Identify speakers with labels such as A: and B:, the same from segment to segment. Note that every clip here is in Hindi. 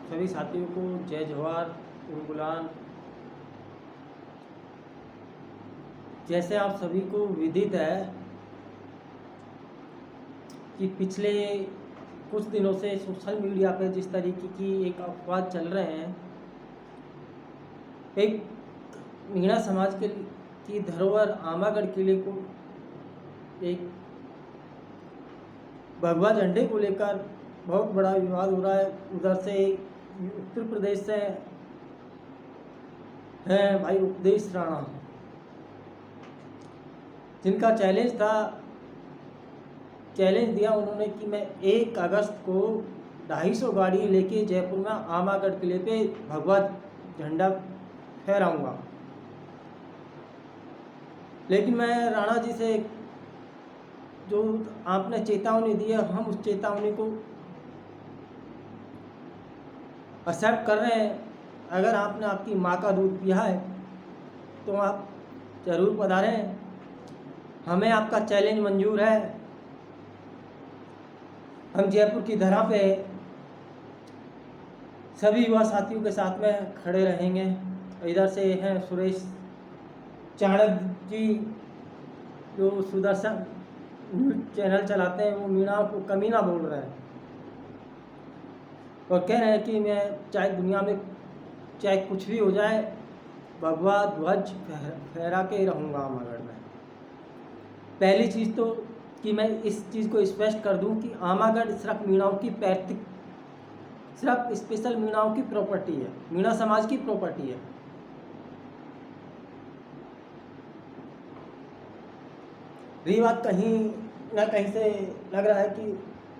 A: सभी साथियों को जय जवाहर उर्गुलान। जैसे आप सभी को विदित है कि पिछले कुछ दिनों से सोशल मीडिया पर जिस तरीके की एक अफवाह चल रहे हैं, एक मीणा समाज की धरोहर आमागढ़ किले को एक भगवा झंडे को लेकर बहुत बड़ा विवाद हो रहा है। उधर से उत्तर प्रदेश से हैं भाई उपदेश राणा, जिनका चैलेंज दिया उन्होंने कि मैं 1 अगस्त को 250 गाड़ी लेके जयपुर में आमागढ़ किले पे भगवा झंडा फहराऊंगा। लेकिन मैं राणा जी से जो आपने चेतावनी दी है, हम उस चेतावनी को एक्सेप्ट कर रहे हैं। अगर आपने आपकी माँ का दूध पिया है तो आप ज़रूर पधारें, हमें आपका चैलेंज मंजूर है। हम जयपुर की धरा पे सभी युवा साथियों के साथ में खड़े रहेंगे। इधर से हैं सुरेश चाणक्य जी, जो सुदर्शन न्यूज़ चैनल चलाते हैं, वो मीणा को कमीना बोल रहे हैं और कह रहे हैं कि मैं चाहे दुनिया में चाहे कुछ भी हो जाए, भगवा ध्वज फहरा के रहूँगा आमागढ़ में। पहली चीज़ तो कि मैं इस चीज़ को स्पष्ट कर दूं कि आमागढ़ सिर्फ मीणाओं की पैतृक, सिर्फ स्पेशल मीणाओं की प्रॉपर्टी है, मीणा समाज की प्रॉपर्टी है। रही बात कहीं ना कहीं से लग रहा है कि,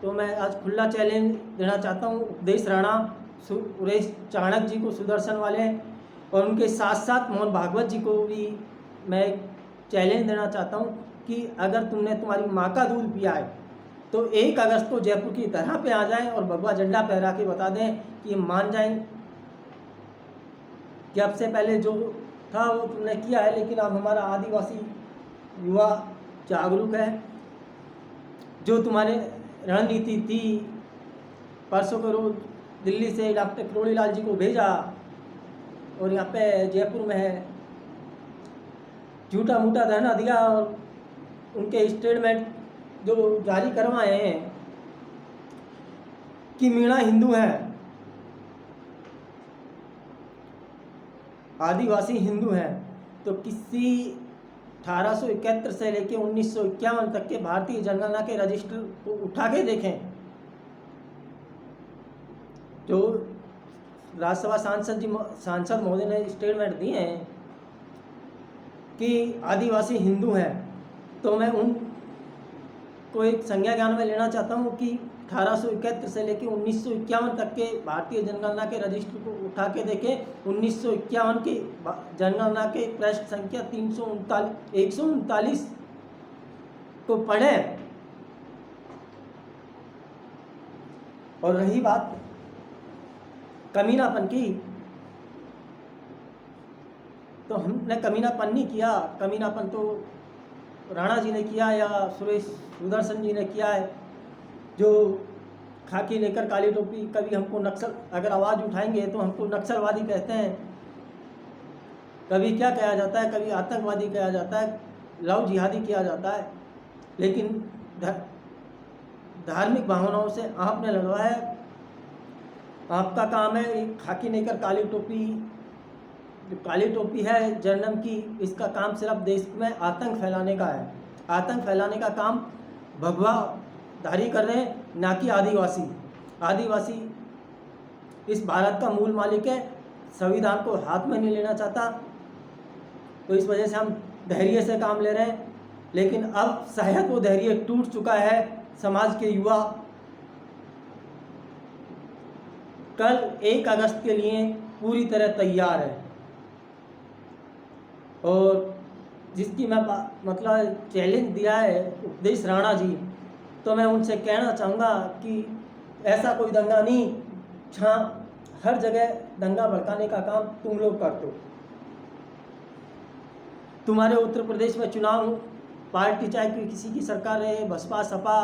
A: तो मैं आज खुला चैलेंज देना चाहता हूँ उपदेश राणा, सुरेश चाणक्य जी को, सुदर्शन वाले, और उनके साथ साथ मोहन भागवत जी को भी मैं चैलेंज देना चाहता हूँ कि अगर तुमने तुम्हारी माँ का दूध पिया है तो 1 अगस्त को जयपुर की धरा पे आ जाएं और भगवा झंडा फहरा के बता दें कि मान जाएं कि अब से पहले जो था वो तुमने किया है, लेकिन अब हमारा आदिवासी युवा जागरूक है। जो तुम्हारे रणनीति थी, परसों को रोज दिल्ली से डॉक्टर किरोड़ी लाल जी को भेजा और यहाँ पे जयपुर में है, झूठा मूठा धरना दिया और उनके स्टेटमेंट जो जारी करवाए हैं कि मीणा हिंदू है, आदिवासी हिंदू है, तो किसी 1871 से लेकर 1951 तक के भारतीय जनगणना के रजिस्टर को उठा के देखें। जो राज्यसभा सांसद महोदय ने स्टेटमेंट दिए हैं कि आदिवासी हिंदू हैं, तो मैं उनको एक संज्ञा ज्ञान में लेना चाहता हूं कि 1871 से लेकर 1951 तक के भारतीय जनगणना के रजिस्टर को उठा के देखें। 1951 की जनगणना के पृष्ठ संख्या 139 को पढ़ें। और रही बात कमीनापन की, तो हमने कमीनापन नहीं किया, कमीनापन तो राणा जी ने किया या सुदर्शन जी ने किया है, जो खाकी लेकर काली टोपी, कभी हमको नक्सल, अगर आवाज़ उठाएंगे तो हमको नक्सलवादी कहते हैं, कभी क्या कहा जाता है, कभी आतंकवादी कहा जाता है, लव जिहादी किया जाता है। लेकिन धार्मिक भावनाओं से आपने लड़वा है, आपका काम है एक खाकी लेकर काली टोपी, जो काली टोपी है जन्म की, इसका काम सिर्फ देश में आतंक फैलाने का है। आतंक फैलाने का काम भगवा धारी कर रहे हैं, ना कि आदिवासी। आदिवासी इस भारत का मूल मालिक है, संविधान को हाथ में नहीं लेना चाहता, तो इस वजह से हम धैर्य से काम ले रहे हैं। लेकिन अब शायद वो धैर्य टूट चुका है। समाज के युवा कल 1 अगस्त के लिए पूरी तरह तैयार है, और जिसकी मैं मतलब चैलेंज दिया है उपदेश राणा जी, तो मैं उनसे कहना चाहूँगा कि ऐसा कोई दंगा नहीं, जहाँ हर जगह दंगा भड़काने का काम तुम लोग करते हो। तुम्हारे उत्तर प्रदेश में चुनाव पार्टी चाहे किसी की सरकार रहे, बसपा सपा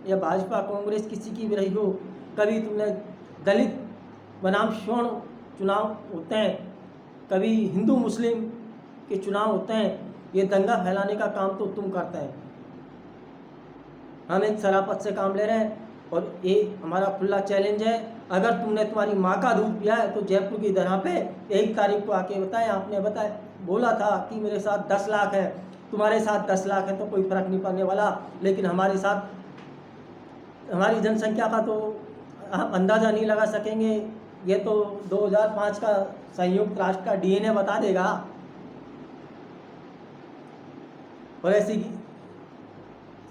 A: या भाजपा कांग्रेस किसी की भी रही हो, कभी तुमने दलित बनाम स्वर्ण चुनाव होते हैं, कभी हिंदू मुस्लिम के चुनाव होते हैं। ये दंगा फैलाने का काम तो तुम करते हैं। हम एक शराफत से काम ले रहे हैं और ये हमारा खुला चैलेंज है। अगर तुमने तुम्हारी माँ का दूध पिया है तो जयपुर की दरगाह पे 1 तारीख को आके बताएं। आपने बताया बोला था कि मेरे साथ 10 लाख है, तुम्हारे साथ 10 लाख है तो कोई फ़र्क नहीं पड़ने वाला, लेकिन हमारे साथ हमारी जनसंख्या का तो आप अंदाज़ा नहीं लगा सकेंगे। ये तो 2005 का संयुक्त राष्ट्र का DNA बता देगा। और ऐसी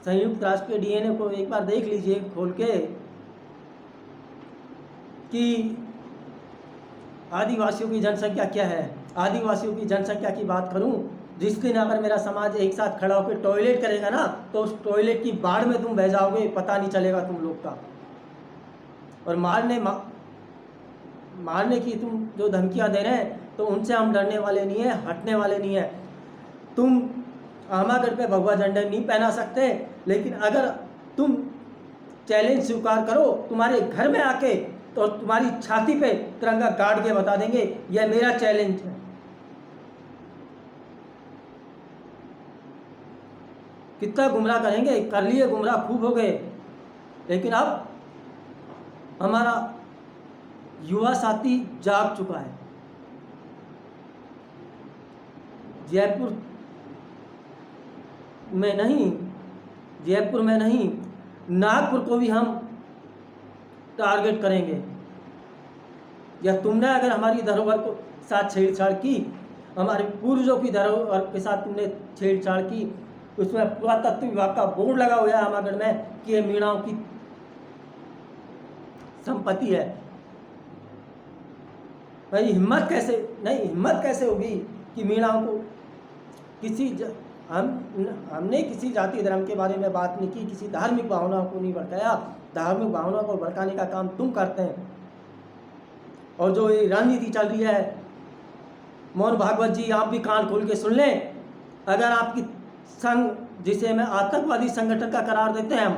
A: संयुक्त राष्ट्र के DNA को एक बार देख लीजिए खोल के कि आदिवासियों की जनसंख्या क्या है। आदिवासियों की जनसंख्या की बात करूं, जिस दिन अगर मेरा समाज एक साथ खड़ा होकर टॉयलेट करेगा ना तो उस टॉयलेट की बाढ़ में तुम बह जाओगे, पता नहीं चलेगा तुम लोग का। और मारने की तुम जो धमकियां दे रहे हैं तो उनसे हम डरने वाले नहीं है, हटने वाले नहीं है। तुम आमागढ़ पे भगवा झंडा नहीं पहना सकते, लेकिन अगर तुम चैलेंज स्वीकार करो, तुम्हारे घर में आके तो तुम्हारी छाती पे तिरंगा गाड़ के बता देंगे यह मेरा चैलेंज है। कितना गुमराह करेंगे, कर लिए गुमराह खूब हो गए, लेकिन अब हमारा युवा साथी जाग चुका है। जयपुर में नहीं नागपुर को भी हम टारगेट करेंगे। या तुमने अगर हमारी धरोहर को साथ छेड़छाड़ की, हमारे पूर्वजों की धरोहर के साथ तुमने छेड़छाड़ की, उसमें पुरातत्व विभाग का बोर्ड लगा हुआ है आमागढ़ में कि ये मीणाओं की संपत्ति है। भाई हिम्मत कैसे होगी कि मीणाओं को हमने किसी जाति धर्म के बारे में बात नहीं की, किसी धार्मिक भावनाओं को नहीं भड़काया। धार्मिक भावनाओं को भड़काने का काम तुम करते हैं। और जो ये राजनीति चल रही है, मोहन भागवत जी आप भी कान खोल के सुन लें। अगर आपकी संघ, जिसे मैं आतंकवादी संगठन का करार देते हैं हम,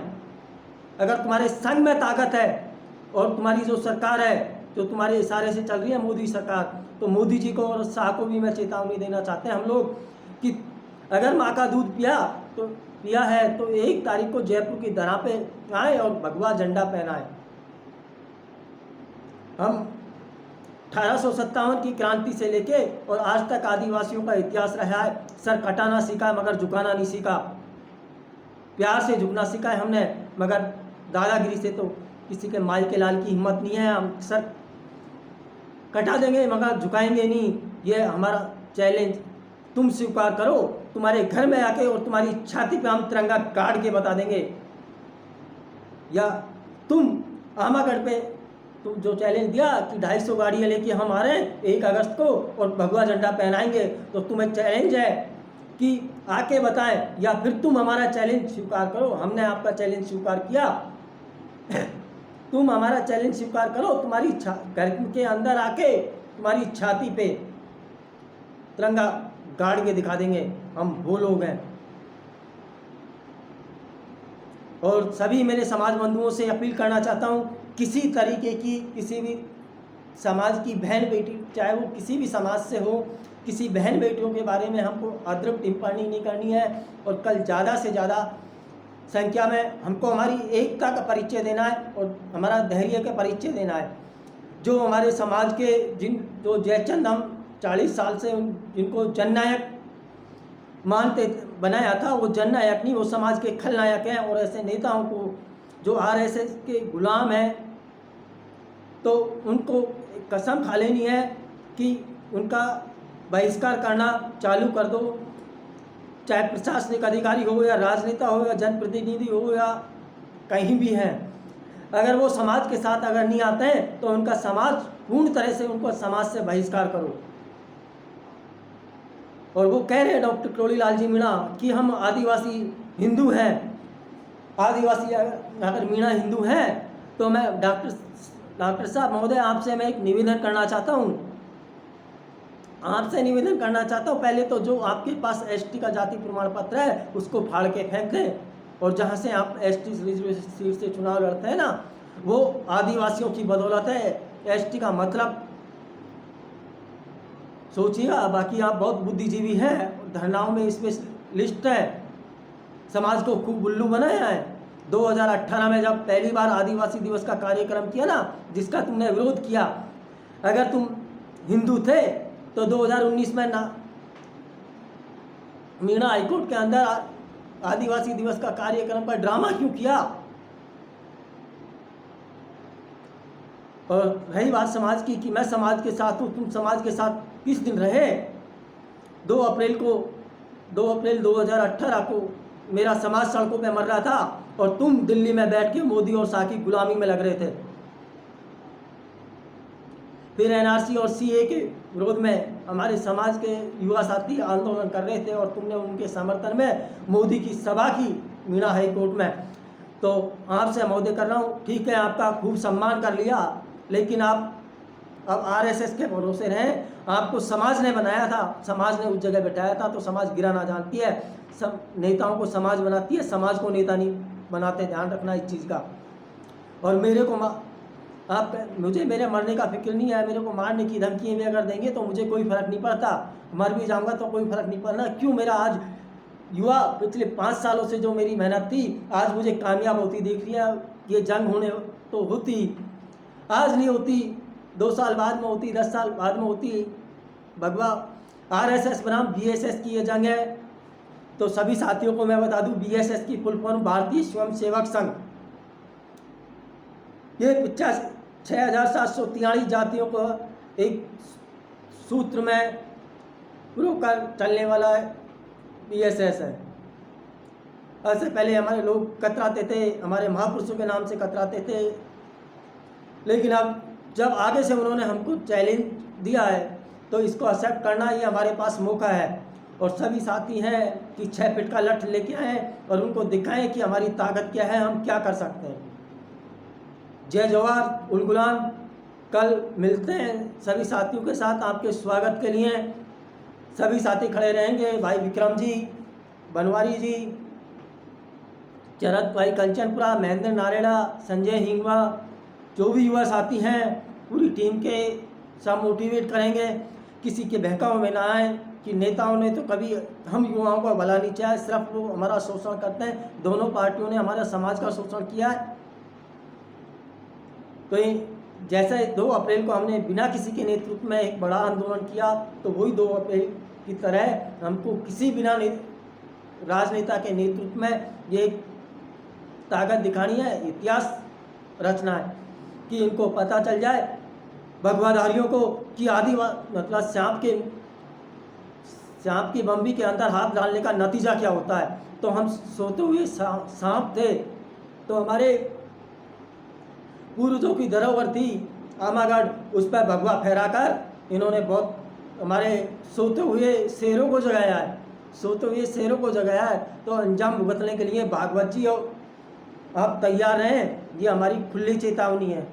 A: अगर तुम्हारे संघ में ताकत है और तुम्हारी जो सरकार है जो तुम्हारे इशारे से चल रही है मोदी सरकार, तो मोदी जी को और शाह को भी मैं चेतावनी देना चाहते हैं हम लोग कि अगर माँ का दूध पिया है तो 1 तारीख को जयपुर की दरगाह पे आए और भगवा झंडा पहनाए। हम 1857 की क्रांति से लेके और आज तक आदिवासियों का इतिहास रहा है। सर कटाना सीखा मगर झुकाना नहीं सीखा। प्यार से झुकना सीखा है हमने, मगर दादागिरी से तो किसी के माई के लाल की हिम्मत नहीं है। हम सर कटा देंगे मगर झुकाएंगे नहीं। ये हमारा चैलेंज तुम स्वीकार करो। तुम्हारे घर में आके और तुम्हारी छाती पे हम तिरंगा गाड़ के बता देंगे। या तुम आमागढ़ पे तुम जो चैलेंज दिया कि 250 गाड़ियाँ लेके हम आ रहे हैं 1 अगस्त को और भगवा झंडा पहनाएंगे, तो तुम्हें चैलेंज है कि आके बताएं, या फिर तुम हमारा चैलेंज स्वीकार करो। हमने आपका चैलेंज स्वीकार किया, तुम हमारा चैलेंज स्वीकार करो। तुम्हारी घर के अंदर आके तुम्हारी छाती पे तिरंगा गाड़ के दिखा देंगे हम वो लोग हैं। और सभी मेरे समाज बंधुओं से अपील करना चाहता हूँ, किसी तरीके की किसी भी समाज की बहन बेटी, चाहे वो किसी भी समाज से हो, किसी बहन बेटियों के बारे में हमको अदृप टिप्पणी नहीं करनी है। और कल ज़्यादा से ज़्यादा संख्या में हमको हमारी एकता का परिचय देना है और हमारा धैर्य का परिचय देना है। जो हमारे समाज के जो जयचंद हम 40 साल से जिनको जननायक मानते बनाया था, वो जननायक नहीं, वो समाज के खलनायक हैं। और ऐसे नेताओं को जो RSS के गुलाम हैं, तो उनको कसम खा लेनी है कि उनका बहिष्कार करना चालू कर दो। चाहे प्रशासनिक अधिकारी हो या राजनेता हो या जनप्रतिनिधि हो या कहीं भी हैं, अगर वो समाज के साथ अगर नहीं आते हैं तो उनका समाज पूर्ण तरह से उनको समाज से बहिष्कार करो। और वो कह रहे हैं डॉक्टर करोड़ीलाल जी मीणा कि हम आदिवासी हिंदू हैं। आदिवासी अगर मीणा हिंदू हैं तो मैं डॉक्टर साहब महोदय आपसे मैं एक निवेदन करना चाहता हूँ। आपसे निवेदन करना चाहता हूँ, पहले तो जो आपके पास ST का जाति प्रमाण पत्र है उसको फाड़ के फेंक दें। और जहाँ से आप ST सीट से चुनाव लड़ते हैं ना, वो आदिवासियों की बदौलत है। एसटी का मतलब सोचिए। बाकी आप बहुत बुद्धिजीवी हैं, धरनाओं में स्पेशलिस्ट हैं, समाज को खूब उल्लू बनाया है। 2018 में जब पहली बार आदिवासी दिवस का कार्यक्रम किया ना, जिसका तुमने विरोध किया, अगर तुम हिंदू थे तो 2019 में ना मीणा हाईकोर्ट के अंदर आदिवासी दिवस का कार्यक्रम का ड्रामा क्यों किया? और रही बात समाज की कि मैं समाज के साथ हूँ, तुम समाज के साथ किस दिन रहे? 2 अप्रैल 2018 को मेरा समाज सड़कों पे मर रहा था और तुम दिल्ली में बैठ के मोदी और शाह की गुलामी में लग रहे थे। फिर एनआरसी और सीए के विरोध में हमारे समाज के युवा साथी आंदोलन कर रहे थे और तुमने उनके समर्थन में मोदी की सभा की मीणा हाई कोर्ट में। तो आपसे महोदय कर रहा हूँ, ठीक है, आपका खूब सम्मान कर लिया, लेकिन आप अब आरएसएस के भरोसे रहें। आपको समाज ने बनाया था, समाज ने उस जगह बैठाया था, तो समाज गिराना जानती है। सब नेताओं को समाज बनाती है, समाज को नेता नहीं बनाते, ध्यान रखना इस चीज़ का। और मेरे को मुझे मेरे मरने का फिक्र नहीं है, मेरे को मारने की धमकियाँ भी अगर देंगे तो मुझे कोई फ़र्क नहीं पड़ता, मर भी जाऊँगा तो कोई फ़र्क नहीं पड़ना। क्यों मेरा आज युवा पिछले 5 सालों से जो मेरी मेहनत थी आज मुझे कामयाब होती दिख रही है। ये जंग होने तो होती, आज नहीं होती, 2 साल बाद में होती, 10 साल बाद में होती। भगवा आरएसएस बनाम बीएसएस की ये जंग है। तो सभी साथियों को मैं बता दूं, बीएसएस की फुल फॉर्म भारतीय स्वयं सेवक संघ। ये 6,743 जातियों को एक सूत्र में पुरोकर चलने वाला बीएसएस है। ऐसे पहले हमारे लोग कतराते थे, हमारे महापुरुषों के नाम से कतराते थे, लेकिन अब जब आगे से उन्होंने हमको चैलेंज दिया है तो इसको एक्सेप्ट करना ही हमारे पास मौका है। और सभी साथी हैं कि 6 फीट का लठ लेके आएँ और उनको दिखाएं कि हमारी ताकत क्या है, हम क्या कर सकते हैं। जय जवाहर, उल गुलाम। कल मिलते हैं सभी साथियों के साथ आपके स्वागत के लिए। सभी साथी खड़े रहेंगे, भाई विक्रम जी, बनवारी जी, चरत भाई कंचनपुरा, महेंद्र नारेड़ा, संजय हिंगवा, जो भी युवा साथी हैं पूरी टीम के सब मोटिवेट करेंगे। किसी के बहकाव में ना आए कि नेताओं ने तो कभी हम युवाओं का भला नहीं चाहे, सिर्फ वो हमारा शोषण करते हैं। दोनों पार्टियों ने हमारे समाज का शोषण किया है। तो जैसे 2 अप्रैल को हमने बिना किसी के नेतृत्व में एक बड़ा आंदोलन किया, तो वही 2 अप्रैल की तरह हमको किसी बिना राजनेता के नेतृत्व में ये ताकत दिखानी है, इतिहास रचना है कि इनको पता चल जाए भगवाधारियों को कि मतलब सांप की बम्बी के अंदर हाथ डालने का नतीजा क्या होता है। तो हम सोते हुए सांप थे, तो हमारे पूर्वजों की धरोहर थी आमागढ़, उस पर भगवा फहराकर इन्होंने बहुत हमारे सोते हुए शेरों को जगाया है, सोते हुए शेरों को जगाया है। तो अंजाम भुगतने के लिए भागवत जी और आप तैयार रहें, ये हमारी खुली चेतावनी है।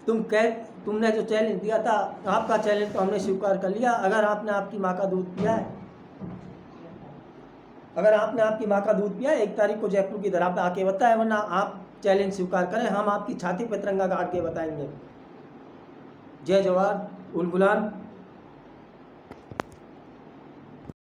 A: तुमने जो चैलेंज दिया था, आपका चैलेंज तो हमने स्वीकार कर लिया। अगर आपने आपकी माँ का दूध पिया है, अगर आपने आपकी माँ का दूध पिया है, 1 तारीख को जयपुर की धरा पे आके बताए, वरना आप चैलेंज स्वीकार करें, हम आपकी छाती पर तिरंगा गाड़ के बताएंगे। जय जवाहर, उल गुलाम।